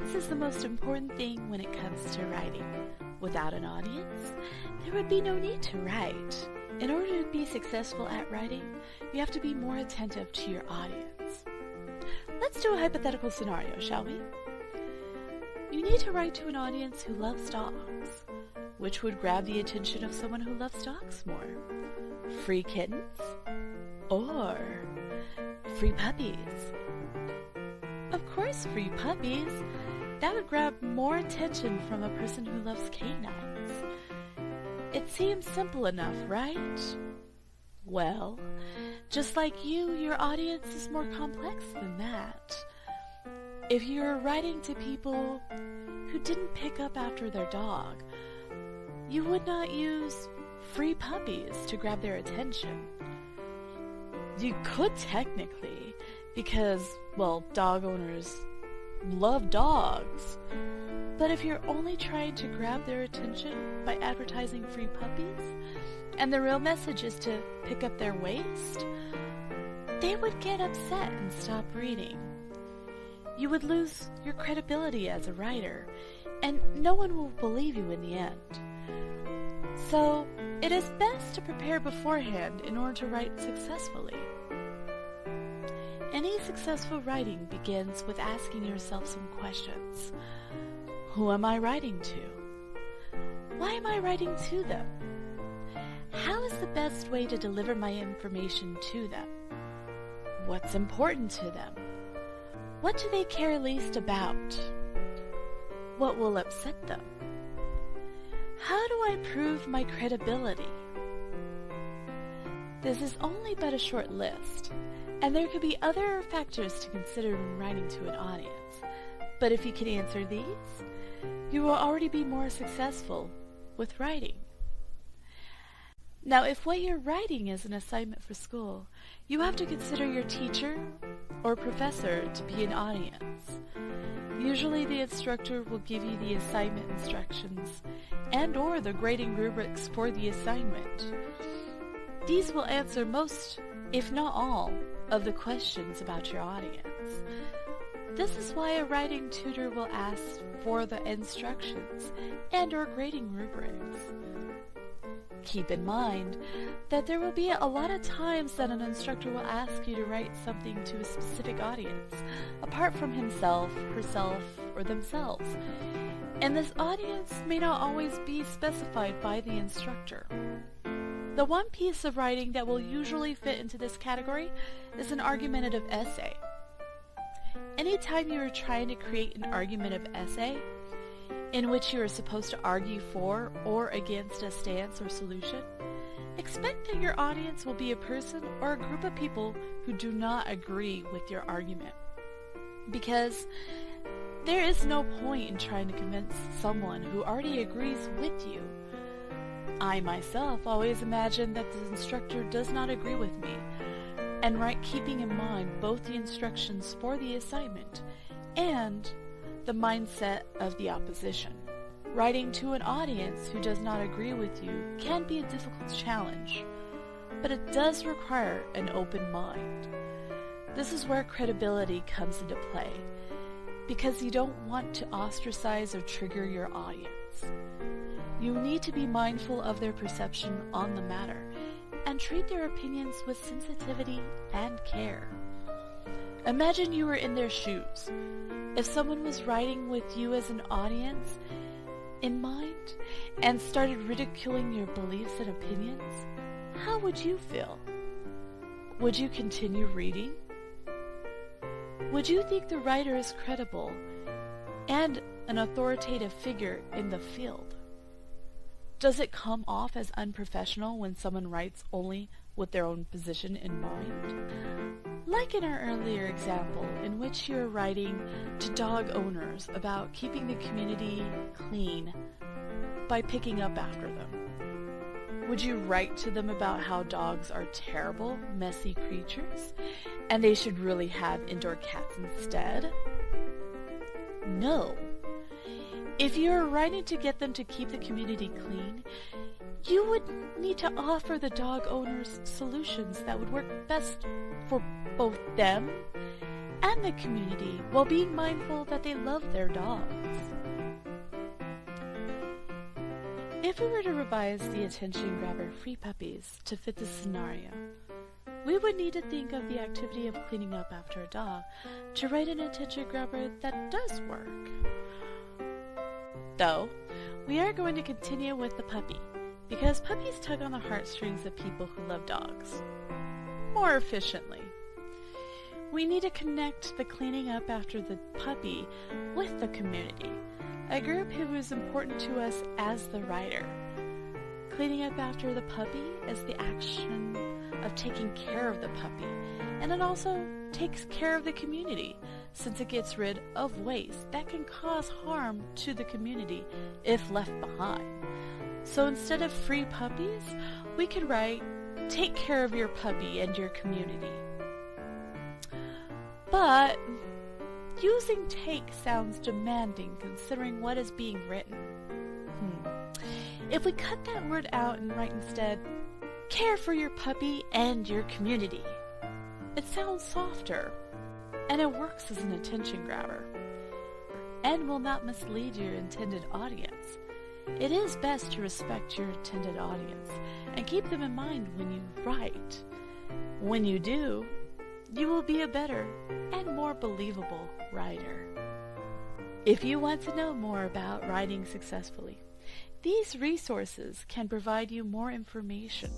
audience is the most important thing when it comes to writing. Without an audience, there would be no need to write. In order to be successful at writing, you have to be more attentive to your audience. Let's do a hypothetical scenario, shall we? You need to write to an audience who loves dogs. Which would grab the attention of someone who loves dogs more? Free kittens or free puppies? Of course, free puppies. That would grab more attention from a person who loves canines. It seems simple enough, right? Well, just like you, your audience is more complex than that. If you're writing to people who didn't pick up after their dog, you would not use free puppies to grab their attention. You could technically, because, well, dog owners love dogs. But if you're only trying to grab their attention by advertising free puppies, and the real message is to pick up their waist, they would get upset and stop reading. You would lose your credibility as a writer, and no one will believe you in the end. So, it is best to prepare beforehand in order to write successfully. Any successful writing begins with asking yourself some questions. Who am I writing to? Why am I writing to them? How is the best way to deliver my information to them? What's important to them? What do they care least about? What will upset them? How do I prove my credibility? This is only but a short list, and there could be other factors to consider when writing to an audience. But if you can answer these, you will already be more successful with writing. Now, if what you're writing is an assignment for school, you have to consider your teacher or professor to be an audience. Usually the instructor will give you the assignment instructions and/or the grading rubrics for the assignment. These will answer most, if not all, of the questions about your audience. This is why a writing tutor will ask for the instructions and/or grading rubrics. Keep in mind that there will be a lot of times that an instructor will ask you to write something to a specific audience, apart from himself, herself, or themselves. And this audience may not always be specified by the instructor. The one piece of writing that will usually fit into this category is an argumentative essay. Anytime you are trying to create an argumentative essay, in which you are supposed to argue for or against a stance or solution, expect that your audience will be a person or a group of people who do not agree with your argument. Because there is no point in trying to convince someone who already agrees with you. I myself always imagine that the instructor does not agree with me, and write keeping in mind both the instructions for the assignment and the mindset of the opposition. Writing to an audience who does not agree with you can be a difficult challenge, but it does require an open mind. This is where credibility comes into play, because you don't want to ostracize or trigger your audience. You need to be mindful of their perception on the matter and treat their opinions with sensitivity and care. Imagine you were in their shoes. If someone was writing with you as an audience in mind and started ridiculing your beliefs and opinions, how would you feel? Would you continue reading? Would you think the writer is credible and an authoritative figure in the field? Does it come off as unprofessional when someone writes only with their own position in mind? Like in our earlier example, in which you're writing to dog owners about keeping the community clean by picking up after them. Would you write to them about how dogs are terrible, messy creatures, and they should really have indoor cats instead? No. If you're writing to get them to keep the community clean, you would need to offer the dog owners solutions that would work best for both them and the community while being mindful that they love their dogs. If we were to revise the attention grabber free puppies to fit this scenario, we would need to think of the activity of cleaning up after a dog to write an attention grabber that does work. Though, we are going to continue with the puppy, because puppies tug on the heartstrings of people who love dogs more efficiently. We need to connect the cleaning up after the puppy with the community, a group who is important to us as the writer. Cleaning up after the puppy is the action of taking care of the puppy, and it also takes care of the community, since it gets rid of waste that can cause harm to the community if left behind. So instead of free puppies, we could write, take care of your puppy and your community. But using take sounds demanding considering what is being written. If we cut that word out and write instead, care for your puppy and your community, it sounds softer, and it works as an attention grabber, and will not mislead your intended audience. It is best to respect your intended audience and keep them in mind when you write. When you do, you will be a better and more believable writer. If you want to know more about writing successfully, these resources can provide you more information.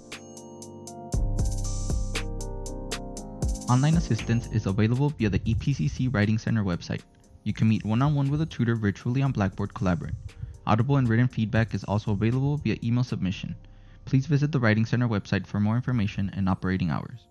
Online assistance is available via the EPCC Writing Center website. You can meet one-on-one with a tutor virtually on Blackboard Collaborate. Audible and written feedback is also available via email submission. Please visit the Writing Center website for more information and operating hours.